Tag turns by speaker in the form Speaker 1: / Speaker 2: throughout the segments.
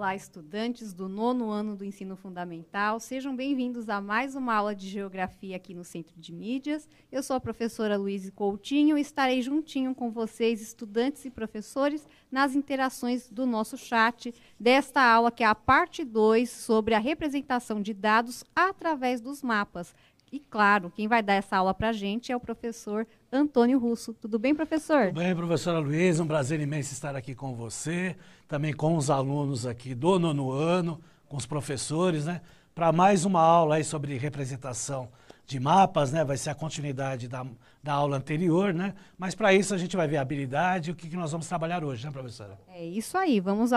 Speaker 1: Olá, estudantes do 9º ano do Ensino Fundamental. Sejam bem-vindos a mais uma aula de Geografia aqui no Centro de Mídias. Eu sou a professora Luíse Coutinho e estarei juntinho com vocês, estudantes e professores, nas interações do nosso chat desta aula, que é a parte 2, sobre a representação de dados através dos mapas. E, claro, quem vai dar essa aula para a gente é o professor Antônio Russo. Tudo bem, professor?
Speaker 2: Tudo bem, professora Luísa. Um prazer imenso estar aqui com você, também com os alunos aqui do 9º ano, com os professores, né? Para mais uma aula aí sobre representação de mapas, né? Vai ser a continuidade da aula anterior, né? Mas para isso a gente vai ver a habilidade e o que nós vamos trabalhar hoje, né, professora?
Speaker 1: É isso aí, vamos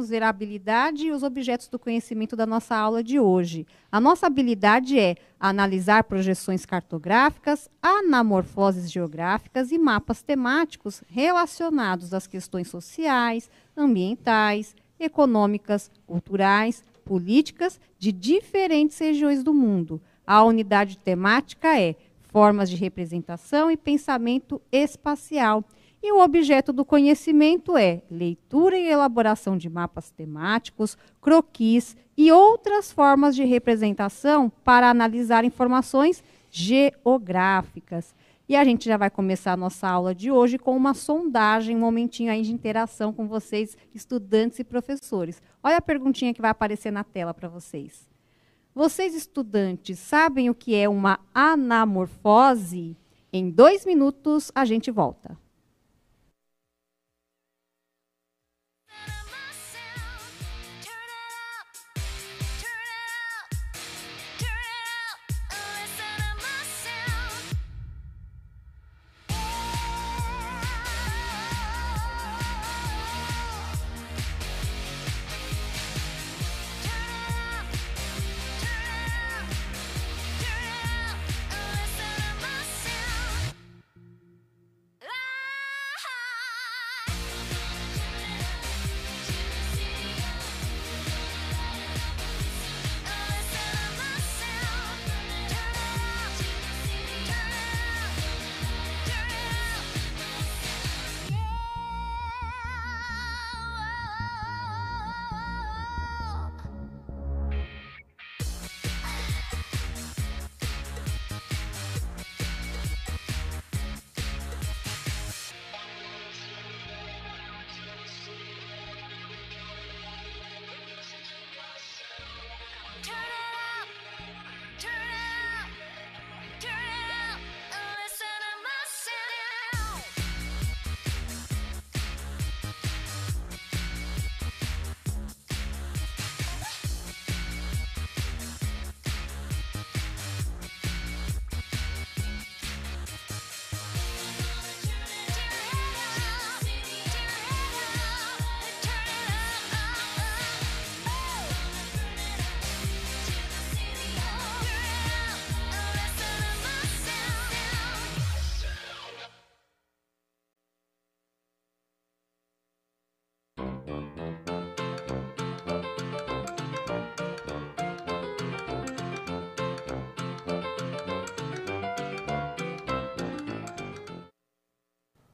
Speaker 1: ver a habilidade e os objetos do conhecimento da nossa aula de hoje. A nossa habilidade é analisar projeções cartográficas, anamorfoses geográficas e mapas temáticos relacionados às questões sociais, ambientais, econômicas, culturais, políticas de diferentes regiões do mundo. A unidade temática é formas de representação e pensamento espacial. E o objeto do conhecimento é leitura e elaboração de mapas temáticos, croquis e outras formas de representação para analisar informações geográficas. E a gente já vai começar a nossa aula de hoje com uma sondagem, um momentinho aí de interação com vocês, estudantes e professores. Olha a perguntinha que vai aparecer na tela para vocês. Vocês, estudantes, sabem o que é uma anamorfose? Em 2 minutos, a gente volta.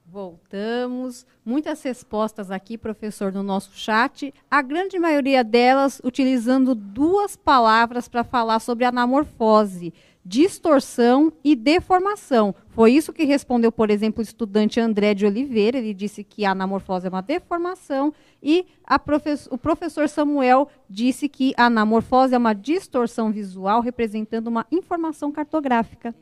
Speaker 1: Voltamos. Muitas respostas aqui, professor, no nosso chat. A grande maioria delas utilizando 2 palavras para falar sobre anamorfose: distorção e deformação. Foi isso que respondeu, por exemplo, o estudante André de Oliveira. Ele disse que a anamorfose é uma deformação. E o professor Samuel disse que a anamorfose é uma distorção visual representando uma informação cartográfica.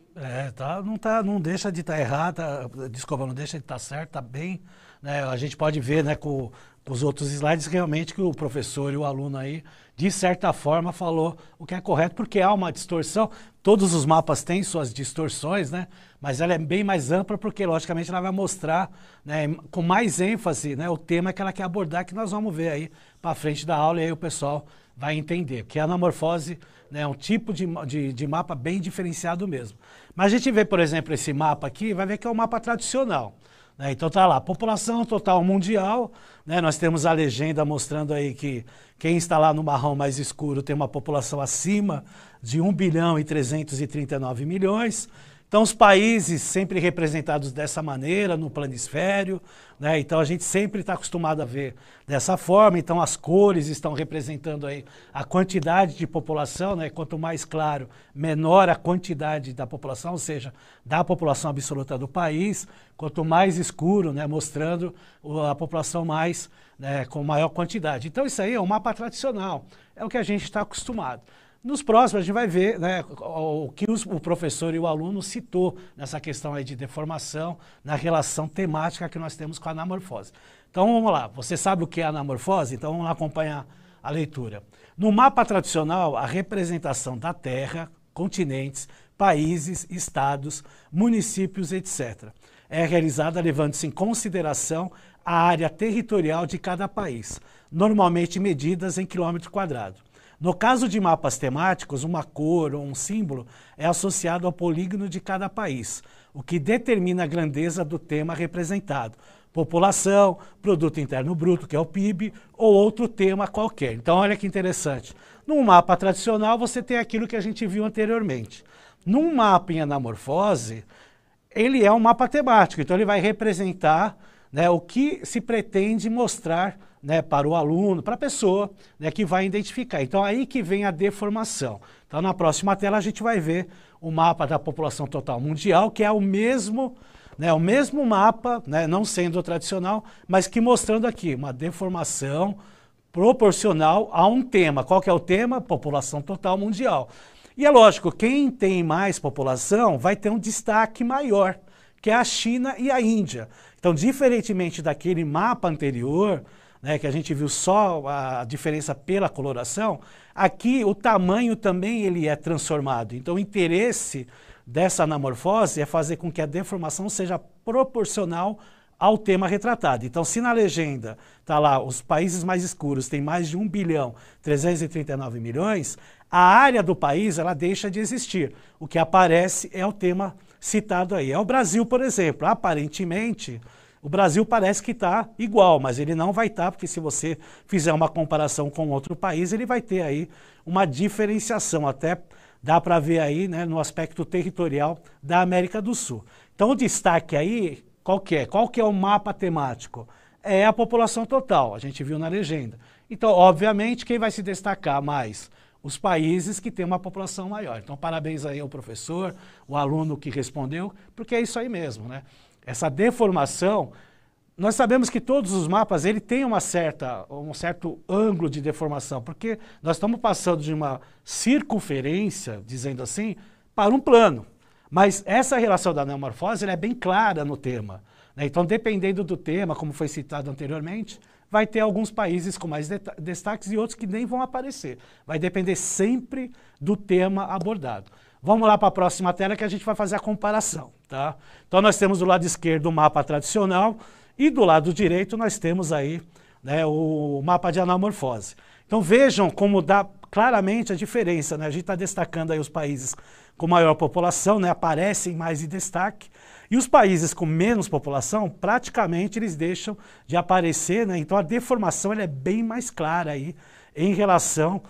Speaker 2: Não deixa de estar errada, desculpa, não deixa de estar certo, está bem, né? A gente pode ver, né, com os outros slides realmente que o professor e o aluno aí, de certa forma, falou o que é correto, porque há uma distorção. Todos os mapas têm suas distorções, né? Mas ela é bem mais ampla porque, logicamente, ela vai mostrar, né, com mais ênfase, né, o tema que ela quer abordar, que nós vamos ver aí para frente da aula, e aí o pessoal vai entender. Que a anamorfose, né, é um tipo de mapa bem diferenciado mesmo. Mas a gente vê, por exemplo, esse mapa aqui, vai ver que é um mapa tradicional. Né? Então tá lá, população total mundial, né? Nós temos a legenda mostrando aí que quem está lá no marrom mais escuro tem uma população acima de 1 bilhão e 339 milhões, Então, os países sempre representados dessa maneira, no planisfério, né? Então, a gente sempre está acostumado a ver dessa forma. Então, as cores estão representando aí a quantidade de população, né? Quanto mais claro, menor a quantidade da população, ou seja, da população absoluta do país. Quanto mais escuro, né? Mostrando a população mais, né? Com maior quantidade. Então, isso aí é um mapa tradicional, é o que a gente está acostumado. Nos próximos, a gente vai ver, né, o que o professor e o aluno citou nessa questão aí de deformação, na relação temática que nós temos com a anamorfose. Então, vamos lá. Você sabe o que é anamorfose? Então, vamos lá acompanhar a leitura. No mapa tradicional, a representação da Terra, continentes, países, estados, municípios, etc. é realizada levando-se em consideração a área territorial de cada país, normalmente medidas em quilômetro quadrado. No caso de mapas temáticos, uma cor ou um símbolo é associado ao polígono de cada país, o que determina a grandeza do tema representado. População, produto interno bruto, que é o PIB, ou outro tema qualquer. Então, olha que interessante. Num mapa tradicional, você tem aquilo que a gente viu anteriormente. Num mapa em anamorfose, ele é um mapa temático, então ele vai representar, né, o que se pretende mostrar, né, para o aluno, para a pessoa, né, que vai identificar. Então, aí que vem a deformação. Então, na próxima tela, a gente vai ver o mapa da população total mundial, que é o mesmo mapa, né, não sendo tradicional, mas que mostrando aqui uma deformação proporcional a um tema. Qual que é o tema? População total mundial. E é lógico, quem tem mais população vai ter um destaque maior, que é a China e a Índia. Então, diferentemente daquele mapa anterior, né, que a gente viu só a diferença pela coloração, aqui o tamanho também ele é transformado. Então, o interesse dessa anamorfose é fazer com que a deformação seja proporcional ao tema retratado. Então, se na legenda está lá, os países mais escuros têm mais de 1.339.000.000, a área do país ela deixa de existir. O que aparece é o tema citado aí. É o Brasil, por exemplo. Aparentemente, o Brasil parece que está igual, mas ele não vai estar, porque se você fizer uma comparação com outro país, ele vai ter aí uma diferenciação, até dá para ver aí, né, no aspecto territorial da América do Sul. Então o destaque aí, qual que é o mapa temático? É a população total, a gente viu na legenda. Então, obviamente, quem vai se destacar mais? Os países que têm uma população maior. Então, parabéns aí ao professor, o aluno que respondeu, porque é isso aí mesmo, né? Essa deformação, nós sabemos que todos os mapas ele tem um certo ângulo de deformação, porque nós estamos passando de uma circunferência, dizendo assim, para um plano. Mas essa relação da anamorfose ela é bem clara no tema, né? Então, dependendo do tema, como foi citado anteriormente, vai ter alguns países com mais destaques e outros que nem vão aparecer. Vai depender sempre do tema abordado. Vamos lá para a próxima tela que a gente vai fazer a comparação, tá? Então nós temos do lado esquerdo o mapa tradicional e do lado direito nós temos aí, né, o mapa de anamorfose. Então vejam como dá claramente a diferença, né? A gente está destacando aí os países com maior população, né, aparecem mais em destaque, e os países com menos população, praticamente eles deixam de aparecer, né? Então a deformação ela é bem mais clara aí em relação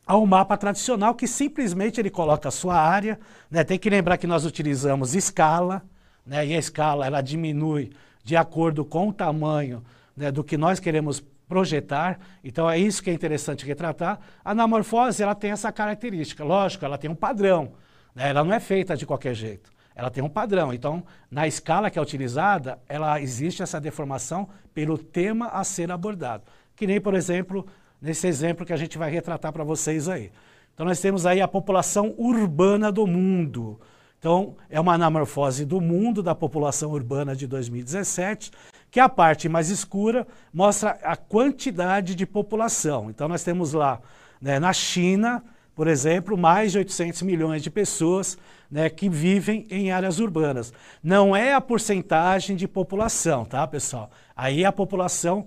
Speaker 2: ao mapa tradicional, que simplesmente ele coloca a sua área, né? Tem que lembrar que nós utilizamos escala, né? E a escala ela diminui de acordo com o tamanho, né, do que nós queremos projetar. Então é isso que é interessante retratar. A anamorfose ela tem essa característica, lógico, ela tem um padrão, né? Ela não é feita de qualquer jeito, ela tem um padrão. Então, na escala que é utilizada, ela existe essa deformação pelo tema a ser abordado. Que nem, por exemplo, nesse exemplo que a gente vai retratar para vocês aí. Então nós temos aí a população urbana do mundo. Então é uma anamorfose do mundo, da população urbana de 2017, que a parte mais escura mostra a quantidade de população. Então nós temos lá, né, na China, por exemplo, mais de 800 milhões de pessoas, né, que vivem em áreas urbanas. Não é a porcentagem de população, tá, pessoal? Aí é a população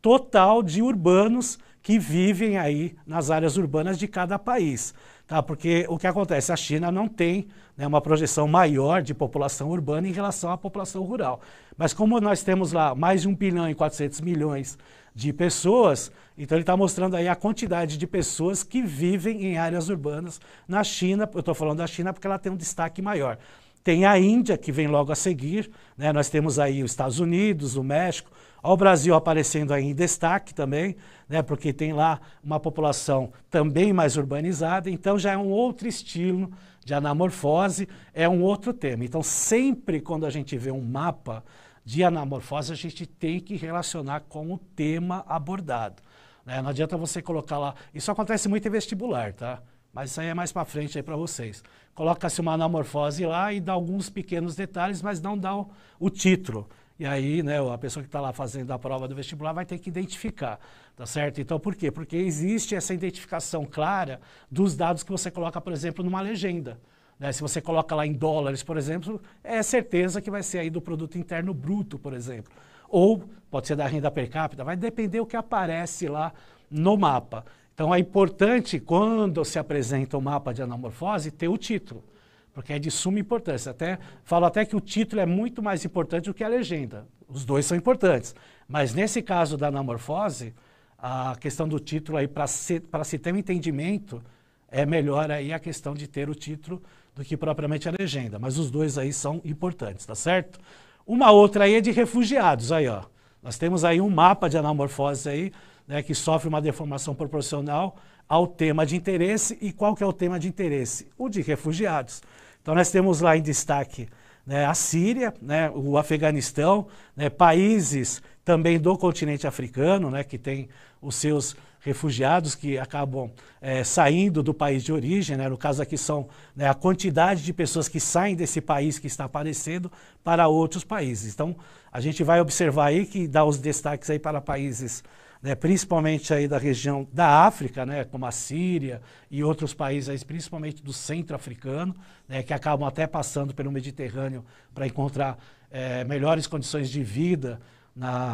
Speaker 2: total de urbanos que vivem aí nas áreas urbanas de cada país, tá? Porque o que acontece, a China não tem, né, uma projeção maior de população urbana em relação à população rural. Mas como nós temos lá mais de 1.400.000.000 de pessoas, então ele está mostrando aí a quantidade de pessoas que vivem em áreas urbanas na China. Eu estou falando da China porque ela tem um destaque maior. Tem a Índia, que vem logo a seguir, né? Nós temos aí os Estados Unidos, o México, o Brasil aparecendo aí em destaque também, né? Porque tem lá uma população também mais urbanizada, então já é um outro estilo de anamorfose, é um outro tema. Então sempre quando a gente vê um mapa de anamorfose, a gente tem que relacionar com o tema abordado, né? Não adianta você colocar lá, isso acontece muito em vestibular, tá? Mas isso aí é mais para frente aí para vocês. Coloca-se uma anamorfose lá e dá alguns pequenos detalhes, mas não dá o título. E aí, né, a pessoa que está lá fazendo a prova do vestibular vai ter que identificar, tá certo? Então, por quê? Porque existe essa identificação clara dos dados que você coloca, por exemplo, numa legenda, né? Se você coloca lá em dólares, por exemplo, é certeza que vai ser aí do produto interno bruto, por exemplo. Ou pode ser da renda per capita, vai depender do que aparece lá no mapa. Então é importante, quando se apresenta o mapa de anamorfose, ter o título, porque é de suma importância. Falo até que o título é muito mais importante do que a legenda. Os dois são importantes. Mas nesse caso da anamorfose, a questão do título aí, para se ter um entendimento, é melhor aí a questão de ter o título do que propriamente a legenda. Mas os dois aí são importantes, tá certo? Uma outra aí é de refugiados, aí ó. Nós temos aí um mapa de anamorfose aí, né, que sofre uma deformação proporcional ao tema de interesse. E qual que é o tema de interesse? O de refugiados. Então nós temos lá em destaque, né, a Síria, né, o Afeganistão, né, países também do continente africano, né, que tem os seus refugiados que acabam saindo do país de origem, né, no caso aqui são, né, a quantidade de pessoas que saem desse país que está aparecendo para outros países. Então a gente vai observar aí que dá os destaques aí para países, né, principalmente aí da região da África, né, como a Síria e outros países, aí, principalmente do centro africano, né, que acabam até passando pelo Mediterrâneo para encontrar melhores condições de vida,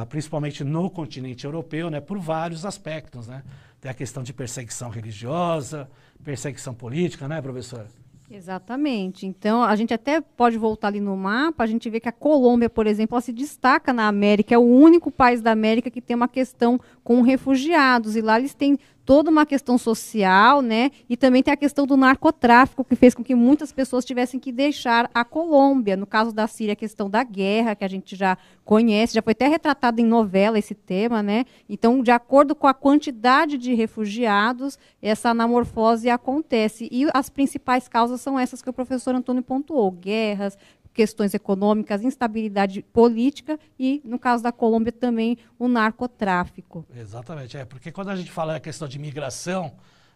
Speaker 2: principalmente no continente europeu, né, por vários aspectos, né? Tem a questão de perseguição religiosa, perseguição política, né, professora?
Speaker 1: Exatamente. Então, a gente até pode voltar ali no mapa, a gente vê que a Colômbia, por exemplo, ela se destaca na América, é o único país da América que tem uma questão com refugiados, e lá eles têm toda uma questão social, né? E também tem a questão do narcotráfico, que fez com que muitas pessoas tivessem que deixar a Colômbia. No caso da Síria, a questão da guerra, que a gente já conhece, já foi até retratado em novela esse tema, né? Então, de acordo com a quantidade de refugiados, essa anamorfose acontece. E as principais causas são essas que o professor Antônio pontuou: guerras, questões econômicas, instabilidade política e, no caso da Colômbia, também o narcotráfico.
Speaker 2: Exatamente, porque quando a gente fala a questão de migração,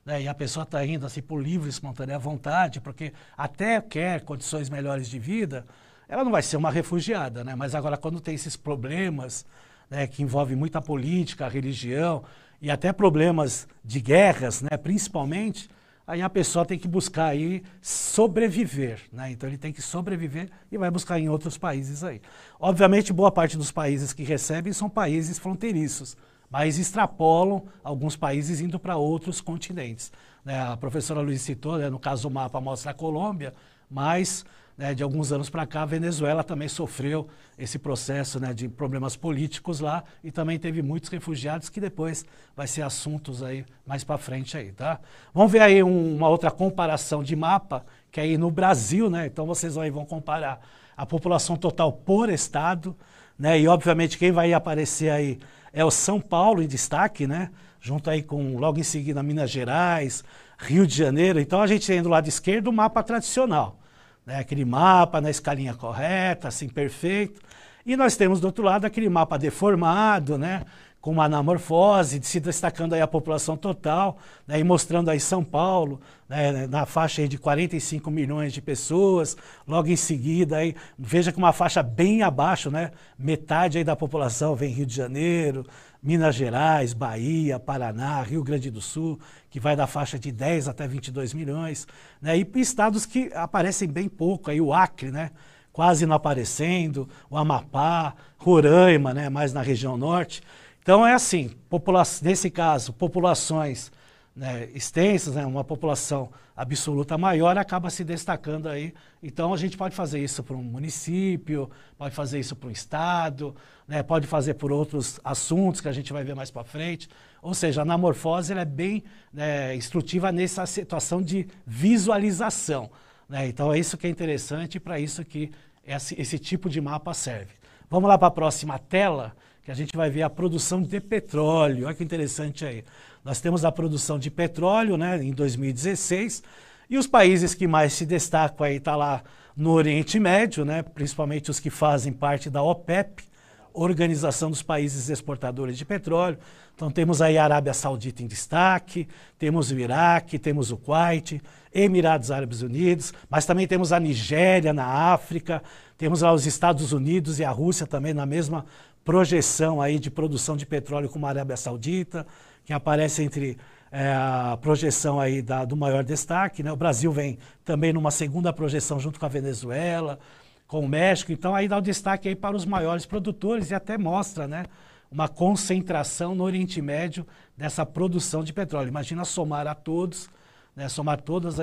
Speaker 2: né, e a pessoa está indo assim por livre e espontânea vontade, porque até quer condições melhores de vida, ela não vai ser uma refugiada, né? Mas agora quando tem esses problemas, né, que envolvem muita política, religião e até problemas de guerras, né, principalmente, aí a pessoa tem que buscar aí sobreviver, né? Então ele tem que sobreviver e vai buscar em outros países aí. Obviamente, boa parte dos países que recebem são países fronteiriços, mas extrapolam alguns países indo para outros continentes, né? A professora Luiz citou, né, no caso o mapa mostra a Colômbia, mas, né, de alguns anos para cá a Venezuela também sofreu esse processo, né, de problemas políticos lá, e também teve muitos refugiados, que depois vai ser assuntos aí mais para frente aí, tá? Vamos ver aí uma outra comparação de mapa, que é aí no Brasil, né? Então vocês aí vão comparar a população total por estado, né? E obviamente quem vai aparecer aí é o São Paulo em destaque, né? Junto aí com, logo em seguida, Minas Gerais, Rio de Janeiro. Então a gente tem do lado esquerdo o mapa tradicional, né? Aquele mapa na escalinha correta, assim, perfeito. E nós temos do outro lado aquele mapa deformado, né? Com uma anamorfose, se destacando aí a população total, né? E mostrando aí São Paulo, né? Na faixa aí de 45 milhões de pessoas. Logo em seguida, aí, veja que uma faixa bem abaixo, né? Metade aí da população vem Rio de Janeiro, Minas Gerais, Bahia, Paraná, Rio Grande do Sul, que vai da faixa de 10 até 22 milhões, né? E estados que aparecem bem pouco, aí o Acre, né? Quase não aparecendo, o Amapá, Roraima, né? Mais na região norte. Então é assim, nesse caso, populações, né, extensas, né, uma população absoluta maior acaba se destacando aí. Então a gente pode fazer isso para um município, pode fazer isso para um estado, né, pode fazer por outros assuntos que a gente vai ver mais para frente. Ou seja, a anamorfose ela é bem, né, instrutiva nessa situação de visualização. né? Então é isso que é interessante e para isso que esse tipo de mapa serve. Vamos lá para a próxima tela, que a gente vai ver a produção de petróleo. Olha que interessante aí. Nós temos a produção de petróleo, né, em 2016, e os países que mais se destacam aí tá lá no Oriente Médio, né, principalmente os que fazem parte da OPEP, Organização dos Países Exportadores de Petróleo. Então temos aí a Arábia Saudita em destaque, temos o Iraque, temos o Kuwait, Emirados Árabes Unidos, mas também temos a Nigéria na África, temos lá os Estados Unidos e a Rússia também na mesma projeção aí de produção de petróleo como a Arábia Saudita, que aparece entre a projeção aí do maior destaque, né? O Brasil vem também numa segunda projeção junto com a Venezuela, com o México, então aí dá o destaque aí para os maiores produtores e até mostra, né, uma concentração no Oriente Médio dessa produção de petróleo. Imagina somar a todos, né, somar todos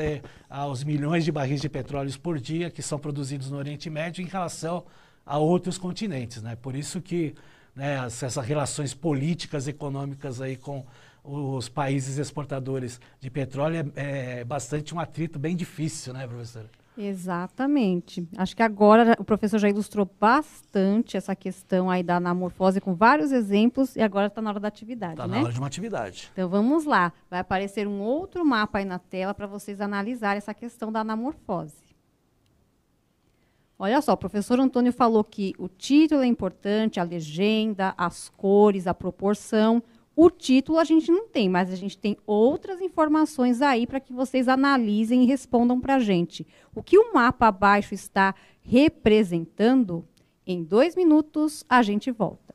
Speaker 2: aos milhões de barris de petróleo por dia que são produzidos no Oriente Médio em relação a outros continentes, né? Por isso que, né, essas relações políticas, econômicas aí com os países exportadores de petróleo é bastante um atrito bem difícil, né, professora?
Speaker 1: Exatamente. Acho que agora o professor já ilustrou bastante essa questão aí da anamorfose com vários exemplos e agora está na hora da atividade, né?
Speaker 2: Está na hora de uma atividade.
Speaker 1: Então vamos lá. Vai aparecer um outro mapa aí na tela para vocês analisarem essa questão da anamorfose. Olha só, o professor Antônio falou que o título é importante, a legenda, as cores, a proporção. O título a gente não tem, mas a gente tem outras informações aí para que vocês analisem e respondam para a gente. O que o mapa abaixo está representando? Em 2 minutos a gente volta.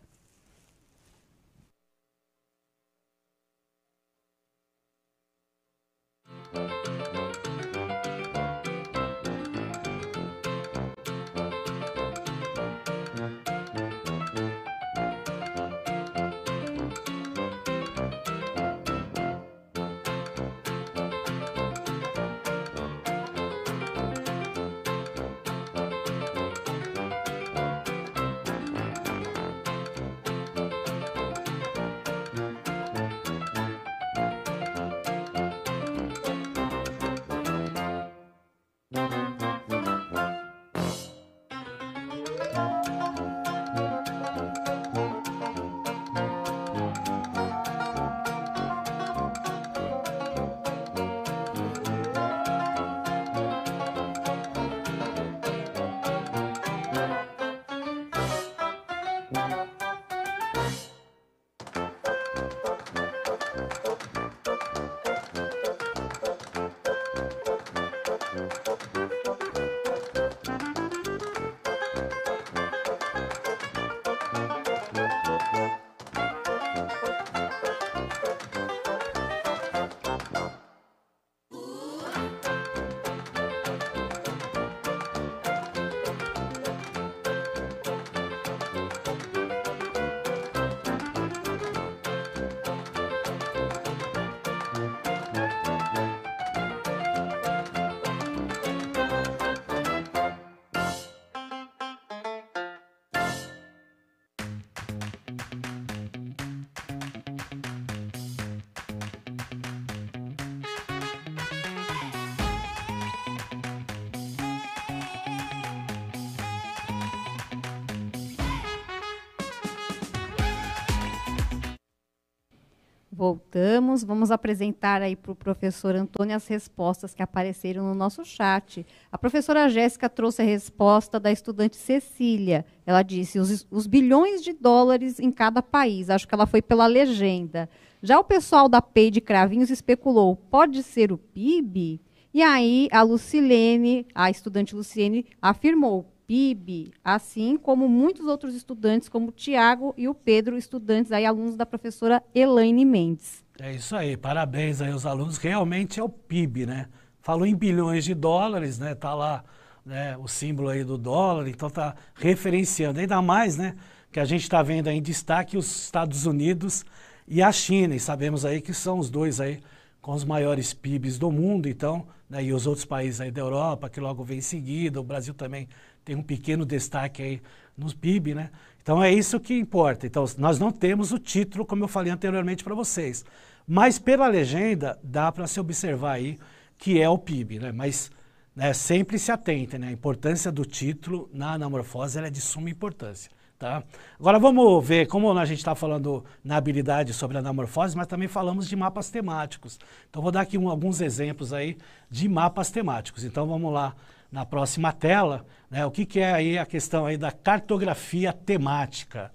Speaker 1: Voltamos, vamos apresentar aí para o professor Antônio as respostas que apareceram no nosso chat. A professora Jéssica trouxe a resposta da estudante Cecília. Ela disse os bilhões de dólares em cada país. Acho que ela foi pela legenda. Já o pessoal da PEI de Cravinhos especulou, pode ser o PIB? E aí a Lucilene, a estudante Lucilene, afirmou, PIB, assim como muitos outros estudantes, como o Tiago e o Pedro, estudantes aí, alunos da professora Elaine Mendes.
Speaker 2: É isso aí, parabéns aí aos alunos, realmente é o PIB, né? Falou em bilhões de dólares, né? Tá lá, né, o símbolo aí do dólar, então tá referenciando, ainda mais, né, que a gente está vendo aí em destaque os Estados Unidos e a China, e sabemos aí que são os dois aí com os maiores PIBs do mundo, então, né, e os outros países aí da Europa, que logo vem em seguida, o Brasil também tem um pequeno destaque aí nos PIB, né? Então é isso que importa. Então nós não temos o título, como eu falei anteriormente para vocês, mas pela legenda dá para se observar aí que é o PIB, né? Mas né, sempre se atentem, né? A importância do título na anamorfose ela é de suma importância. Tá? Agora vamos ver, como a gente está falando na habilidade sobre a anamorfose, mas também falamos de mapas temáticos. Então vou dar aqui alguns exemplos aí de mapas temáticos. Então vamos lá na próxima tela, né, o que é aí a questão aí da cartografia temática.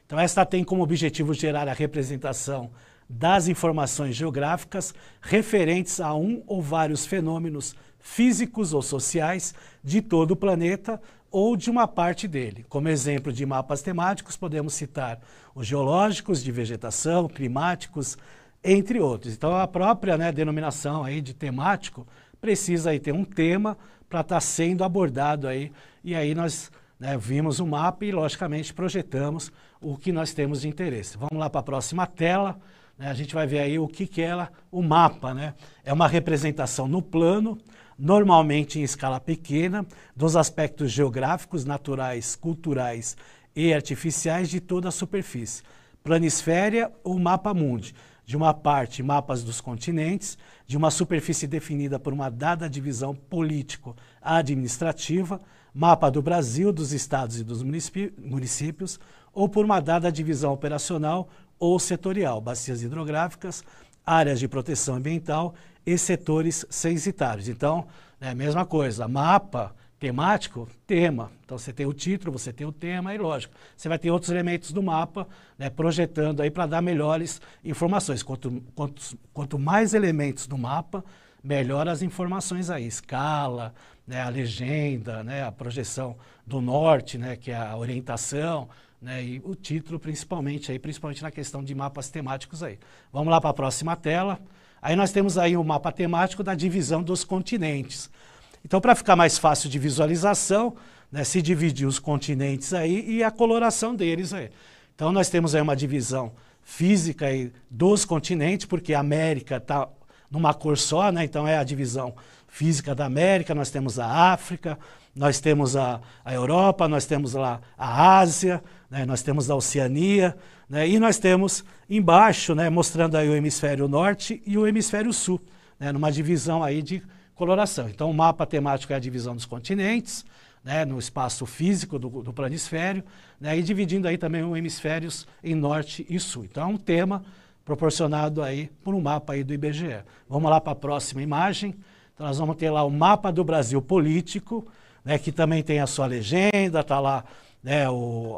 Speaker 2: Então esta tem como objetivo gerar a representação das informações geográficas referentes a um ou vários fenômenos físicos ou sociais de todo o planeta ou de uma parte dele. Como exemplo de mapas temáticos, podemos citar os geológicos, de vegetação, climáticos, entre outros. Então, a própria, né, denominação aí de temático precisa aí ter um tema para estar sendo abordado aí. E aí nós, né, vimos o mapa e, logicamente, projetamos o que nós temos de interesse. Vamos lá para a próxima tela. Né, a gente vai ver aí o que é o mapa, né? É uma representação no plano, normalmente em escala pequena, dos aspectos geográficos, naturais, culturais e artificiais de toda a superfície. Planisféria ou mapa mundi. De uma parte, mapas dos continentes, de uma superfície definida por uma dada divisão político-administrativa, mapa do Brasil, dos estados e dos municípios, ou por uma dada divisão operacional ou setorial, bacias hidrográficas, áreas de proteção ambiental e setores censitários. Então, é a mesma coisa, mapa temático, tema. Então, você tem o título, você tem o tema e, lógico, você vai ter outros elementos do mapa, né, projetando aí para dar melhores informações. Quanto mais elementos do mapa, melhor as informações aí, escala, né, a legenda, né, a projeção do norte, né, que é a orientação, né, e o título principalmente na questão de mapas temáticos aí. Vamos lá para a próxima tela. Aí nós temos aí o mapa temático da divisão dos continentes. Então, para ficar mais fácil de visualização, né, se dividir os continentes aí e a coloração deles aí. Então, nós temos aí uma divisão física aí dos continentes, porque a América está numa cor só, né? Então é a divisão física da América, nós temos a África, nós temos a Europa, nós temos lá a Ásia, né? Nós temos a Oceania, né? E nós temos embaixo, né, mostrando aí o hemisfério norte e o hemisfério sul, né, numa divisão aí de coloração. Então o mapa temático é a divisão dos continentes, né, no espaço físico do planisfério, né, e dividindo aí também os hemisférios em norte e sul. Então é um tema proporcionado aí por um mapa aí do IBGE. Vamos lá para a próxima imagem. Então nós vamos ter lá o mapa do Brasil político, né, que também tem a sua legenda, está lá, né,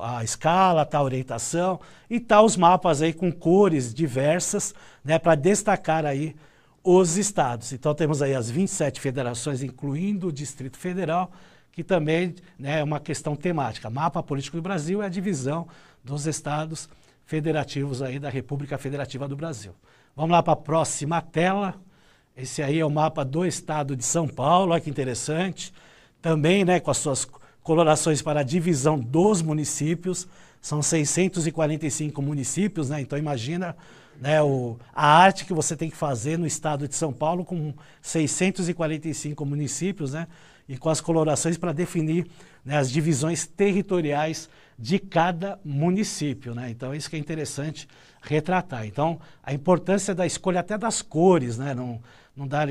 Speaker 2: a escala, tá a orientação, e tá os mapas aí com cores diversas, né, para destacar aí os estados. Então temos aí as 27 federações, incluindo o Distrito Federal, que também, né, é uma questão temática. Mapa político do Brasil é a divisão dos estados federativos aí da República Federativa do Brasil. Vamos lá para a próxima tela. Esse aí é o mapa do estado de São Paulo, olha que interessante. Também, né, com as suas colorações para a divisão dos municípios. São 645 municípios, né? Então imagina, né, a arte que você tem que fazer no estado de São Paulo com 645 municípios, né? E com as colorações para definir, né, as divisões territoriais de cada município, né? Então isso que é interessante retratar. Então a importância da escolha até das cores, né? Não dar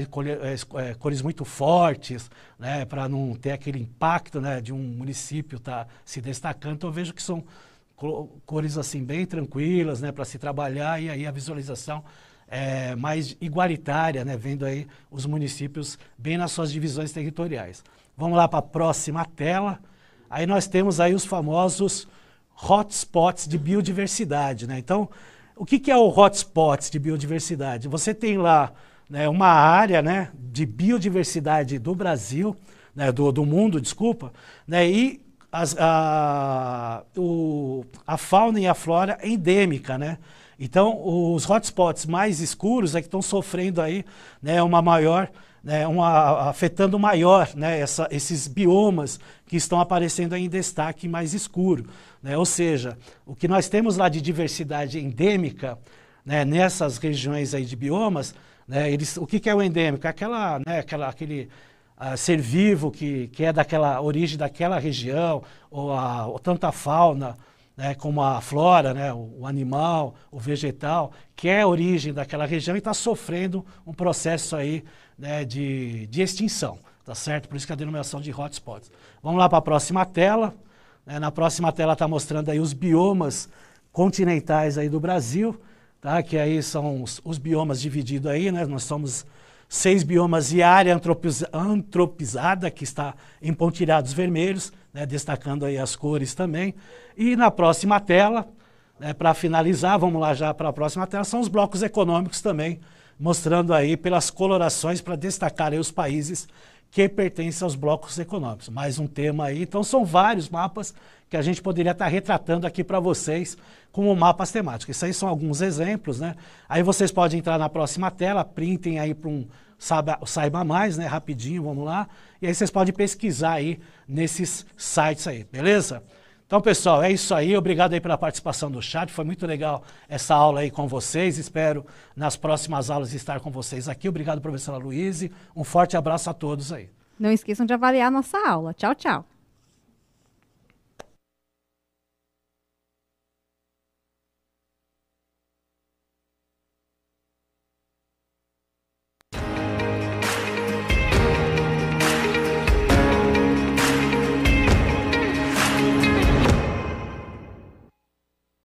Speaker 2: cores muito fortes, né, para não ter aquele impacto, né, de um município estar se destacando. Então eu vejo que são cores assim bem tranquilas, né, para se trabalhar, e aí a visualização é mais igualitária, né, vendo aí os municípios bem nas suas divisões territoriais. Vamos lá para a próxima tela. Aí nós temos aí os famosos hotspots de biodiversidade, né? Então, o que é o hotspots de biodiversidade? Você tem lá, né, uma área, né, de biodiversidade do Brasil, né, do mundo, desculpa, né, e a fauna e a flora endêmica, né? Então, os hotspots mais escuros é que estão sofrendo aí, né, uma maior, né, afetando maior, né, esses biomas que estão aparecendo aí em destaque mais escuro, né? Ou seja, o que nós temos lá de diversidade endêmica, né, nessas regiões aí de biomas, né, o que é o endêmico? Aquele ser vivo que é daquela origem daquela região, ou tanto a fauna, né, como a flora, né, o animal, o vegetal, que é a origem daquela região e está sofrendo um processo aí, né, de extinção. tá certo? Por isso que a denominação de hotspots. Vamos lá para a próxima tela. Na próxima tela está mostrando aí os biomas continentais aí do Brasil, tá? Que aí são os biomas divididos aí, né? Nós somos 6 biomas e área antropizada, que está em pontilhados vermelhos, né? Destacando aí as cores também. E na próxima tela, para finalizar, vamos lá já para a próxima tela, são os blocos econômicos também, mostrando aí pelas colorações para destacar aí os países que pertencem aos blocos econômicos. Mais um tema aí, então são vários mapas que a gente poderia estar retratando aqui para vocês como mapas temáticos. Isso aí são alguns exemplos, né? Aí vocês podem entrar na próxima tela, printem aí para um Saiba Mais, né? Rapidinho, vamos lá. E aí vocês podem pesquisar aí nesses sites aí, beleza? Então, pessoal, é isso aí. Obrigado aí pela participação do chat. Foi muito legal essa aula aí com vocês. Espero nas próximas aulas estar com vocês aqui. Obrigado, professora Luíse. Um forte abraço a todos aí.
Speaker 1: Não esqueçam de avaliar a nossa aula. Tchau, tchau.